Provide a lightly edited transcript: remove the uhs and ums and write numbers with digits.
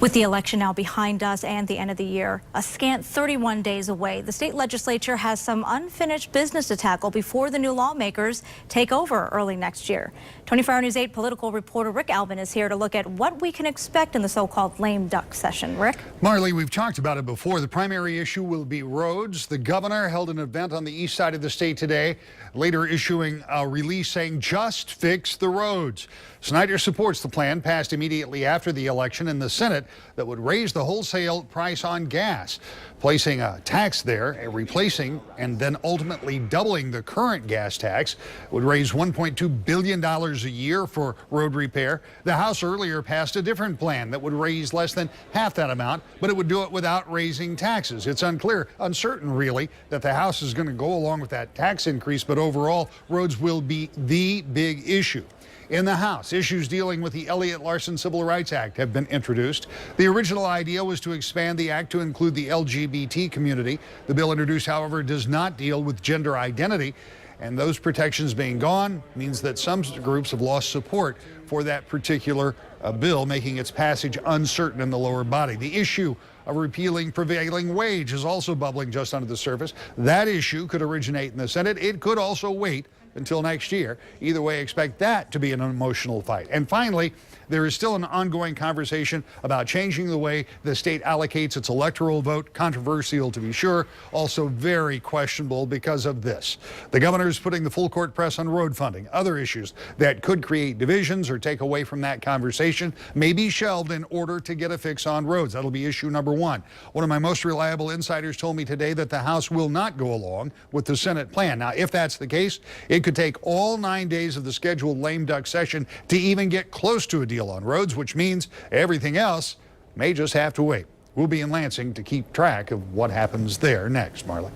With the election now behind us and the end of the year, a scant 31 days away, the state legislature has some unfinished business to tackle before the new lawmakers take over early next year. 24 Hour News 8 political reporter Rick Alvin is here to look at what we can expect in the so-called lame duck session. Rick? Marley, we've talked about it before. The primary issue will be roads. The governor held an event on the east side of the state today, later issuing a release saying just fix the roads. Snyder supports the plan passed immediately after the election in the Senate that would raise the wholesale price on gas, placing a tax there, replacing and then ultimately doubling the current gas tax would raise $1.2 billion a year for road repair. The House earlier passed a different plan that would raise less than half that amount, but it would do it without raising taxes. It's uncertain really that the House is going to go along with that tax increase, but overall roads will be the big issue. In the House, issues dealing with the Elliott Larson Civil Rights Act have been introduced. The original idea was to expand the act to include the LGBT community. The bill introduced, however, does not deal with gender identity, and those protections being gone means that some groups have lost support for that particular bill, making its passage uncertain in the lower body. The issue of repealing prevailing wage is also bubbling just under the surface. That issue could originate in the Senate. It could also wait until next year. Either way, expect that to be an emotional fight. And finally, there is still an ongoing conversation about changing the way the state allocates its electoral vote. Controversial, to be sure, also very questionable because of this. The governor is putting the full court press on road funding. Other issues that could create divisions or take away from that conversation may be shelved in order to get a fix on roads. That'll be issue number one. One of my most reliable insiders told me today that the House will not go along with the Senate plan. Now, if that's the case, it could take all 9 days of the scheduled lame duck session to even get close to a deal on roads, which means everything else may just have to wait. We'll be in Lansing to keep track of what happens there next. Marla.